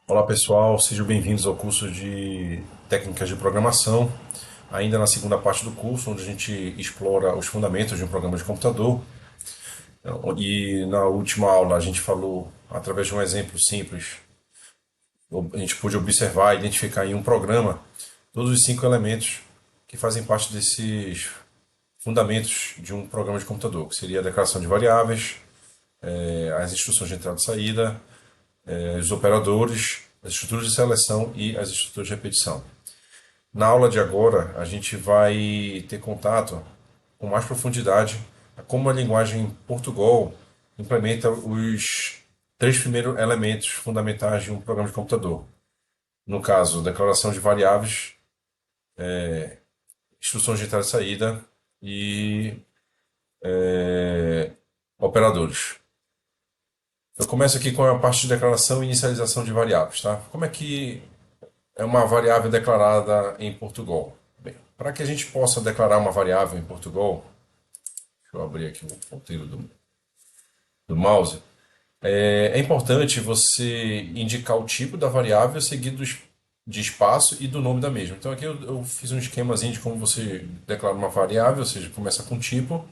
Olá pessoal, sejam bem-vindos ao curso de Técnicas de Programação. Ainda na segunda parte do curso, onde a gente explora os fundamentos de um programa de computador. E na última aula a gente falou, através de um exemplo simples, a gente pôde observar e identificar em um programa todos os 5 elementos que fazem parte desses fundamentos de um programa de computador, que seria a declaração de variáveis, as instruções de entrada e saída, os operadores, as estruturas de seleção e as estruturas de repetição. Na aula de agora, a gente vai ter contato com mais profundidade a como a linguagem Portugal implementa os 3 primeiros elementos fundamentais de um programa de computador. No caso, declaração de variáveis, instruções de entrada e saída e operadores. Eu começo aqui com a parte de declaração e inicialização de variáveis, tá? Como é que é uma variável declarada em Portugal? Bem, para que a gente possa declarar uma variável em Portugal, deixa eu abrir aqui o ponteiro do mouse. É importante você indicar o tipo da variável seguido de espaço e do nome da mesma. Então aqui eu fiz um esquemazinho de como você declara uma variável, ou seja, começa com tipo,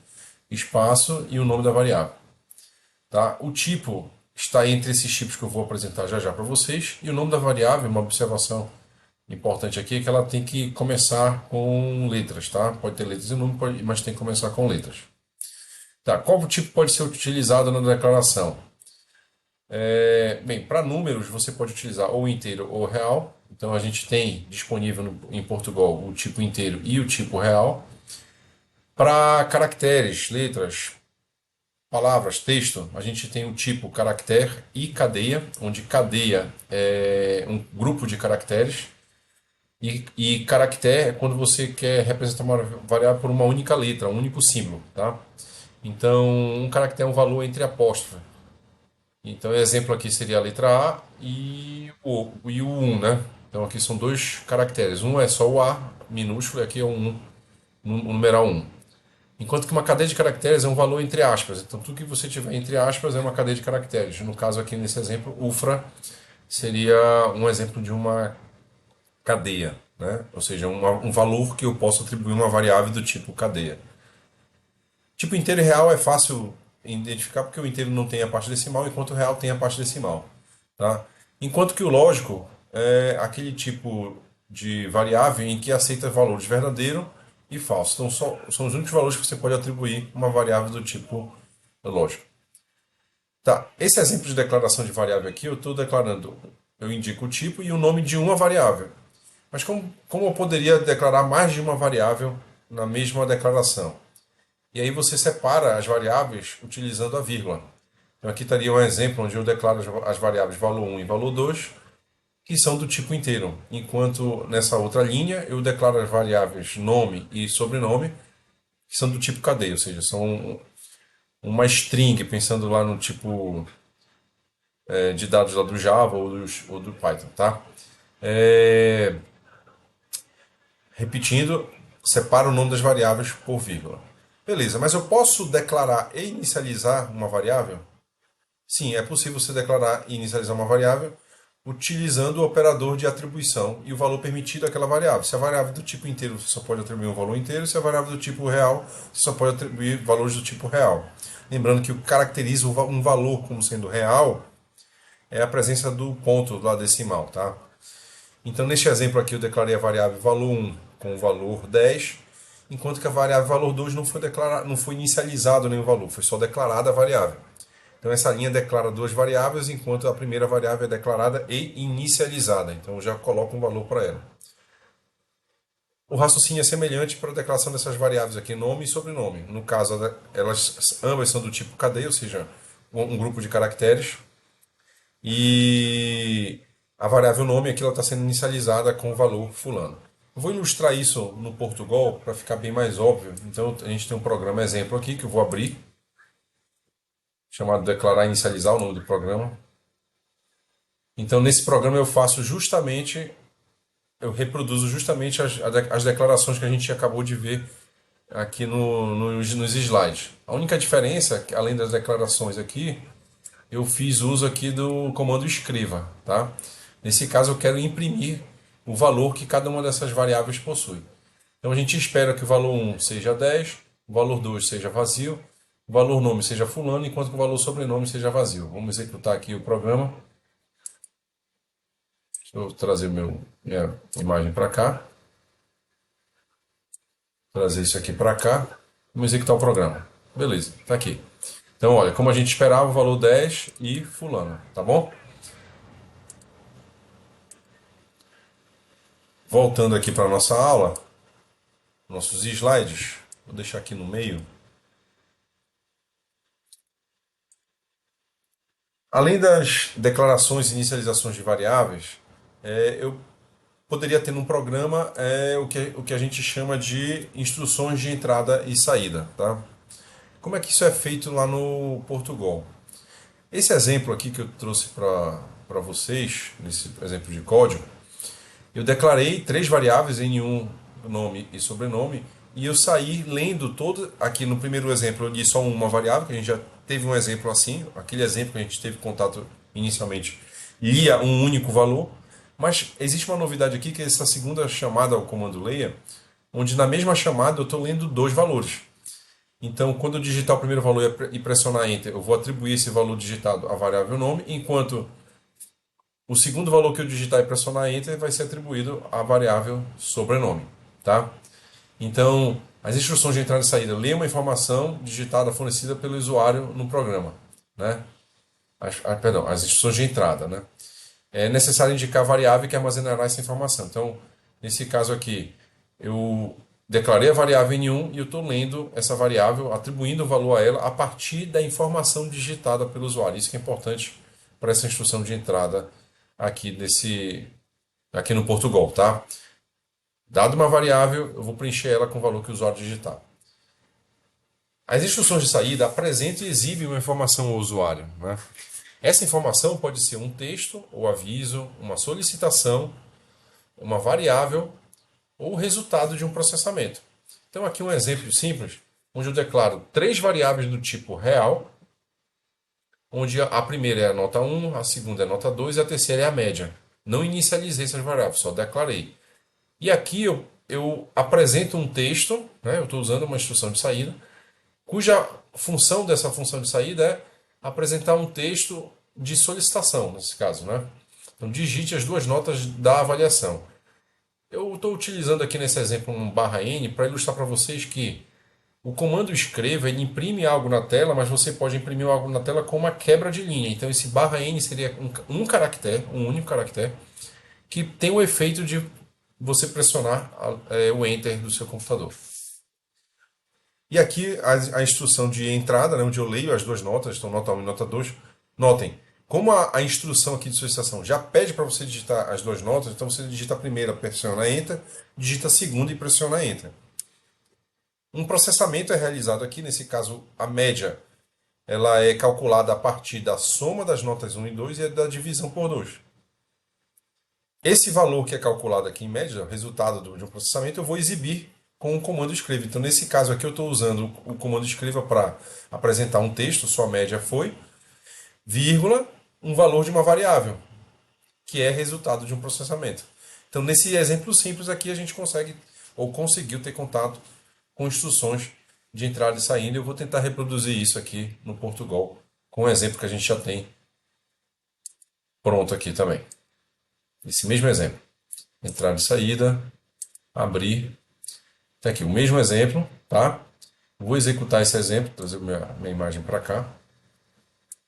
espaço e o nome da variável. Tá? O tipo está entre esses tipos que eu vou apresentar já já para vocês, e o nome da variável, uma observação importante aqui, é que ela tem que começar com letras, tá? Pode ter letras e número, mas tem que começar com letras. Tá, qual tipo pode ser utilizado na declaração? Bem, para números você pode utilizar ou inteiro ou real. Então a gente tem disponível em Portugal o tipo inteiro e o tipo real. Para caracteres, letras, palavras, texto, a gente tem o tipo caractere e cadeia, onde cadeia é um grupo de caracteres e caractere é quando você quer representar uma variável por uma única letra, um único símbolo, tá? Então, um caractere é um valor entre apóstrofo. Então, o exemplo aqui seria a letra A e o 1, né? Então, aqui são dois caracteres. Um é só o A minúsculo e aqui é o numeral 1. Enquanto que uma cadeia de caracteres é um valor entre aspas. Então, tudo que você tiver entre aspas é uma cadeia de caracteres. No caso aqui, nesse exemplo, ufra seria um exemplo de uma cadeia, né? Ou seja, um valor que eu posso atribuir a uma variável do tipo cadeia. Tipo inteiro e real é fácil identificar porque o inteiro não tem a parte decimal, enquanto o real tem a parte decimal. Tá? Enquanto que o lógico é aquele tipo de variável em que aceita valores verdadeiro e falso. Então são os únicos valores que você pode atribuir uma variável do tipo lógico. Tá, esse exemplo de declaração de variável aqui, eu estou declarando, eu indico o tipo e o nome de uma variável. Mas como eu poderia declarar mais de uma variável na mesma declaração? E aí você separa as variáveis utilizando a vírgula. Então aqui estaria um exemplo onde eu declaro as variáveis valor 1 e valor 2, que são do tipo inteiro. Enquanto nessa outra linha eu declaro as variáveis nome e sobrenome, que são do tipo cadeia, ou seja, são uma string, pensando lá no tipo de dados lá do Java ou do Python, tá? É, repetindo, separa o nome das variáveis por vírgula. Beleza, mas eu posso declarar e inicializar uma variável? Sim, é possível você declarar e inicializar uma variável utilizando o operador de atribuição e o valor permitido àquela variável. Se a variável do tipo inteiro, você só pode atribuir um valor inteiro, se a variável do tipo real, você só pode atribuir valores do tipo real. Lembrando que o que caracteriza um valor como sendo real é a presença do ponto lá decimal, tá? Então, neste exemplo aqui, eu declarei a variável valor 1 com o valor 10, enquanto que a variável valor 2 não foi inicializado nenhum valor, foi só declarada a variável. Então, essa linha declara duas variáveis, enquanto a primeira variável é declarada e inicializada. Então, eu já coloco um valor para ela. O raciocínio é semelhante para a declaração dessas variáveis aqui, nome e sobrenome. No caso, elas ambas são do tipo cadeia, ou seja, um grupo de caracteres. E a variável nome aqui está sendo inicializada com o valor fulano. Eu vou ilustrar isso no Portugal para ficar bem mais óbvio. Então, a gente tem um programa exemplo aqui que eu vou abrir, chamado declarar e inicializar o nome do programa. Então, nesse programa eu faço justamente, eu reproduzo justamente as declarações que a gente acabou de ver aqui nos slides. A única diferença, além das declarações aqui, eu fiz uso aqui do comando escreva, tá? Nesse caso, eu quero imprimir o valor que cada uma dessas variáveis possui. Então, a gente espera que o valor 1 seja 10, o valor 2 seja vazio, o valor nome seja fulano, enquanto que o valor sobrenome seja vazio. Vamos executar aqui o programa. Deixa eu trazer minha imagem para cá. Trazer isso aqui para cá. Vamos executar o programa. Beleza, está aqui. Então, olha, como a gente esperava, o valor 10 e fulano, tá bom? Voltando aqui para a nossa aula, nossos slides, vou deixar aqui no meio. Além das declarações e inicializações de variáveis, eu poderia ter num programa o que a gente chama de instruções de entrada e saída. Tá? Como é que isso é feito lá no Portugal? Esse exemplo aqui que eu trouxe para vocês, nesse exemplo de código, eu declarei 3 variáveis, N1, nome e sobrenome, e eu saí lendo todo. Aqui no primeiro exemplo eu li só uma variável, que a gente já teve um exemplo assim, aquele exemplo que a gente teve contato inicialmente, lia um único valor, mas existe uma novidade aqui, que é essa segunda chamada ao comando leia, onde na mesma chamada eu estou lendo 2 valores. Então, quando eu digitar o primeiro valor e pressionar Enter, eu vou atribuir esse valor digitado à variável nome, enquanto o segundo valor que eu digitar e pressionar Enter vai ser atribuído à variável sobrenome. Tá? Então, as instruções de entrada e saída, lê uma informação digitada fornecida pelo usuário no programa. Né? As instruções de entrada. Né? É necessário indicar a variável que armazenará essa informação. Então, nesse caso aqui, eu declarei a variável N1 e eu estou lendo essa variável, atribuindo o valor a ela a partir da informação digitada pelo usuário. Isso que é importante para essa instrução de entrada aqui no Portugal, tá? Dado uma variável, eu vou preencher ela com o valor que o usuário digitar. As instruções de saída apresentam e exibem uma informação ao usuário, né? Essa informação pode ser um texto ou aviso, uma solicitação, uma variável ou o resultado de um processamento. Então aqui um exemplo simples, onde eu declaro 3 variáveis do tipo real, onde a primeira é a nota 1, a segunda é a nota 2 e a terceira é a média. Não inicializei essas variáveis, só declarei. E aqui eu apresento um texto, né? Eu estou usando uma instrução de saída, cuja função dessa função de saída é apresentar um texto de solicitação, nesse caso. Né? Então digite as 2 notas da avaliação. Eu estou utilizando aqui nesse exemplo um _n para ilustrar para vocês que o comando escreva, ele imprime algo na tela, mas você pode imprimir algo na tela com uma quebra de linha. Então esse _n seria um caractere, um único caractere, que tem o efeito de você pressionar o Enter do seu computador. E aqui a instrução de entrada, né, onde eu leio as 2 notas, então nota 1 e nota 2. Notem, como a instrução aqui de solicitação já pede para você digitar as 2 notas, então você digita a primeira, pressiona Enter, digita a segunda e pressiona Enter. Um processamento é realizado aqui, nesse caso a média ela é calculada a partir da soma das notas 1 e 2 e da divisão por 2. Esse valor que é calculado aqui em média, resultado de um processamento, eu vou exibir com o comando escreva. Então, nesse caso aqui, eu estou usando o comando escreva para apresentar um texto, sua média foi, vírgula, um valor de uma variável, que é resultado de um processamento. Então, nesse exemplo simples aqui, a gente consegue, ou conseguiu ter contato com instruções de entrada e saída. Eu vou tentar reproduzir isso aqui no Portugal, com um exemplo que a gente já tem pronto aqui também. Esse mesmo exemplo. Entrada e saída, abrir. Tá aqui o mesmo exemplo, tá? Vou executar esse exemplo, trazer minha imagem para cá.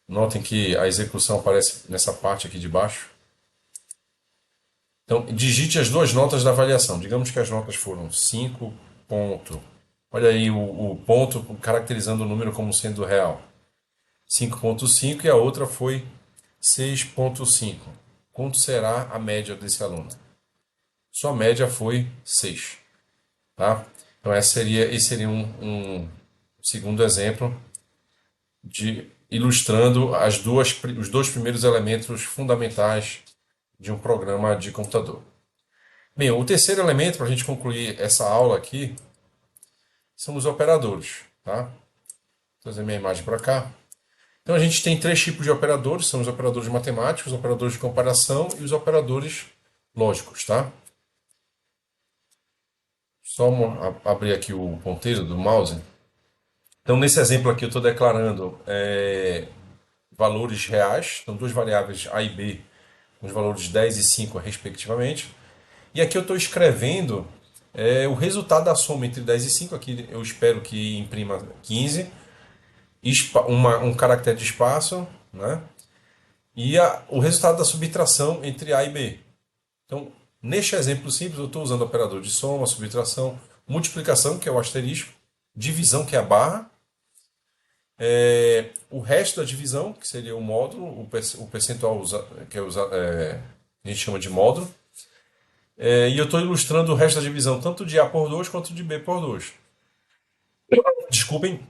Notem que a execução aparece nessa parte aqui de baixo. Então, digite as 2 notas da avaliação. Digamos que as notas foram 5 ponto. Olha aí o ponto caracterizando o número como sendo real. 5,5 e a outra foi 6,5. Quanto será a média desse aluno? Sua média foi 6. Tá? Então esse seria um segundo exemplo ilustrando os 2 primeiros elementos fundamentais de um programa de computador. Bem, o terceiro elemento, para a gente concluir essa aula aqui, são os operadores. Tá? Vou trazer minha imagem para cá. Então a gente tem três tipos de operadores, são os operadores matemáticos, os operadores de comparação e os operadores lógicos, tá? Só abrir aqui o ponteiro do mouse. Então nesse exemplo aqui eu estou declarando valores reais, então duas variáveis A e B, com os valores 10 e 5 respectivamente. E aqui eu estou escrevendo o resultado da soma entre 10 e 5, aqui eu espero que imprima 15, um caractere de espaço, né? E o resultado da subtração entre A e B. Então, neste exemplo simples, eu estou usando o operador de soma, subtração, multiplicação, que é o asterisco, divisão, que é a barra, o resto da divisão, que seria o módulo, o percentual, que a gente chama de módulo, e eu estou ilustrando o resto da divisão, tanto de A por 2 quanto de B por 2. Desculpem.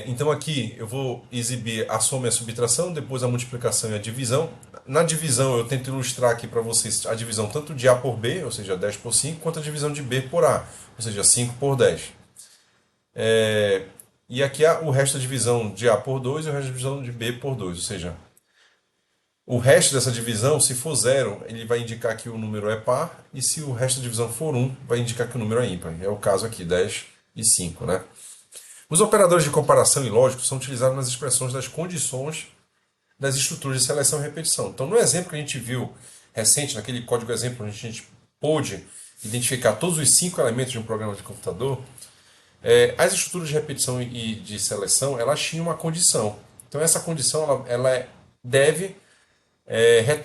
Então aqui eu vou exibir a soma e a subtração, depois a multiplicação e a divisão. Na divisão eu tento ilustrar aqui para vocês a divisão tanto de A por B, ou seja, 10 por 5, quanto a divisão de B por A, ou seja, 5 por 10. E aqui o resto da divisão de A por 2 e o resto da divisão de B por 2, ou seja, o resto dessa divisão, se for zero, ele vai indicar que o número é par, e se o resto da divisão for 1, vai indicar que o número é ímpar. É o caso aqui, 10 e 5, né? Os operadores de comparação e lógico são utilizados nas expressões das condições das estruturas de seleção e repetição. Então, no exemplo que a gente viu recente, naquele código exemplo, onde a gente pôde identificar todos os 5 elementos de um programa de computador, as estruturas de repetição e de seleção, elas tinham uma condição. Então, essa condição ela deve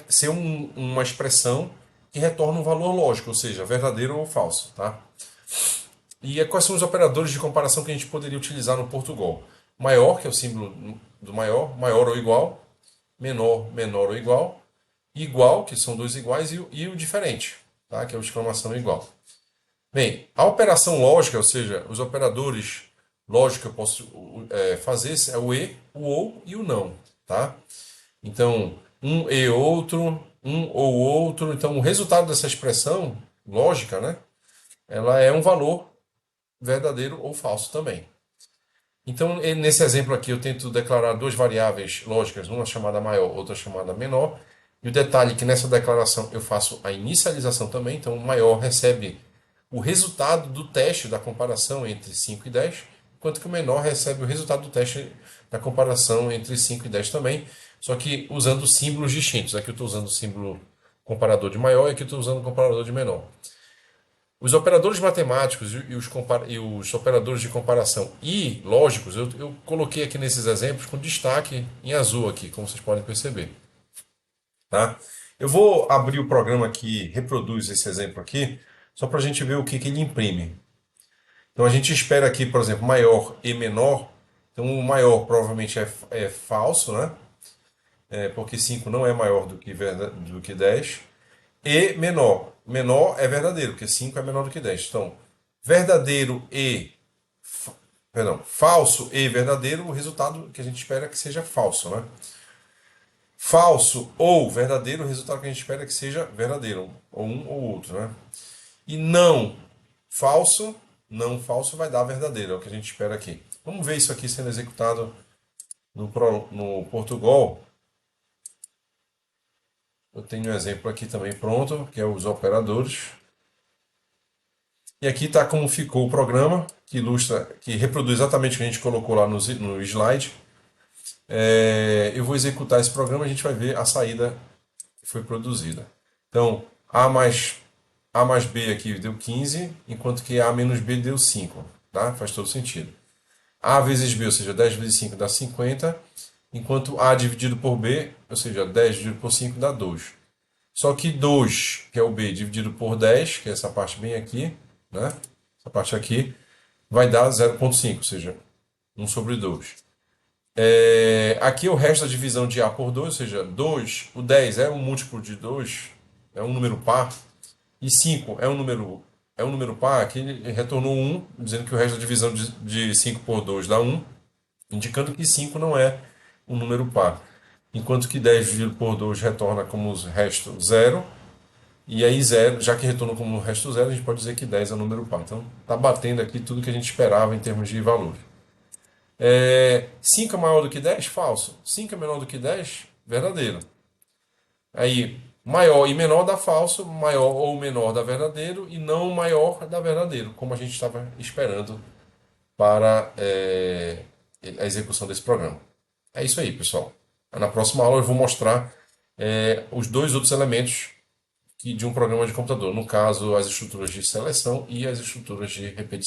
ser uma expressão que retorna um valor lógico, ou seja, verdadeiro ou falso, tá? E quais são os operadores de comparação que a gente poderia utilizar no Portugal? Maior, que é o símbolo do maior, maior ou igual, menor, menor ou igual, igual, que são dois iguais, e o diferente, tá? Que é o exclamação igual. Bem, a operação lógica, ou seja, os operadores lógicos que eu posso fazer é o e, o ou e o não, tá? Então, um e outro, um ou outro. Então, o resultado dessa expressão lógica, né? Ela é um valor verdadeiro ou falso também. Então, nesse exemplo aqui, eu tento declarar duas variáveis lógicas, uma chamada maior, outra chamada menor. E o detalhe é que nessa declaração eu faço a inicialização também. Então, o maior recebe o resultado do teste da comparação entre 5 e 10, enquanto que o menor recebe o resultado do teste da comparação entre 5 e 10 também, só que usando símbolos distintos. Aqui eu estou usando o símbolo comparador de maior e aqui eu estou usando o comparador de menor. Os operadores matemáticos e os operadores de comparação e lógicos, eu coloquei aqui nesses exemplos com destaque em azul aqui, como vocês podem perceber. Tá? Eu vou abrir o programa que reproduz esse exemplo aqui, só para a gente ver o que ele imprime. Então a gente espera aqui, por exemplo, maior e menor. Então o maior provavelmente é falso, né? Porque 5 não é maior do que 10. E menor. Menor é verdadeiro, porque 5 é menor do que 10. Então, verdadeiro e. Perdão, falso e verdadeiro, o resultado que a gente espera é que seja falso, né? Falso ou verdadeiro, o resultado que a gente espera é que seja verdadeiro, ou um ou outro, né? E não falso vai dar verdadeiro, é o que a gente espera aqui. Vamos ver isso aqui sendo executado no Portugal. Eu tenho um exemplo aqui também pronto, que é os operadores. E aqui está como ficou o programa, que ilustra, que reproduz exatamente o que a gente colocou lá no slide. Eu vou executar esse programa e a gente vai ver a saída que foi produzida. Então, A mais B aqui deu 15, enquanto que A menos B deu 5. Tá? Faz todo sentido. A vezes B, ou seja, 10 vezes 5 dá 50, enquanto A dividido por B, ou seja, 10 dividido por 5 dá 2. Só que 2, que é o B, dividido por 10, que é essa parte bem aqui, né? Essa parte aqui, vai dar 0,5, ou seja, 1 sobre 2. Aqui o resto da divisão de A por 2, ou seja, 2, o 10 é um múltiplo de 2, é um número par, e 5 é um número par, aqui ele retornou 1, dizendo que o resto da divisão de 5 por 2 dá 1, indicando que 5 não é um número par. Enquanto que 10 dividido por 2 retorna como resto 0, e aí 0, já que retornou como resto 0, a gente pode dizer que 10 é um número par. Então, está batendo aqui tudo que a gente esperava em termos de valor. 5 é maior do que 10? Falso. 5 é menor do que 10? Verdadeiro. Aí, maior e menor dá falso, maior ou menor dá verdadeiro e não maior dá verdadeiro, como a gente estava esperando para a execução desse programa. É isso aí, pessoal. Na próxima aula eu vou mostrar os dois outros elementos de um programa de computador, no caso, as estruturas de seleção e as estruturas de repetição.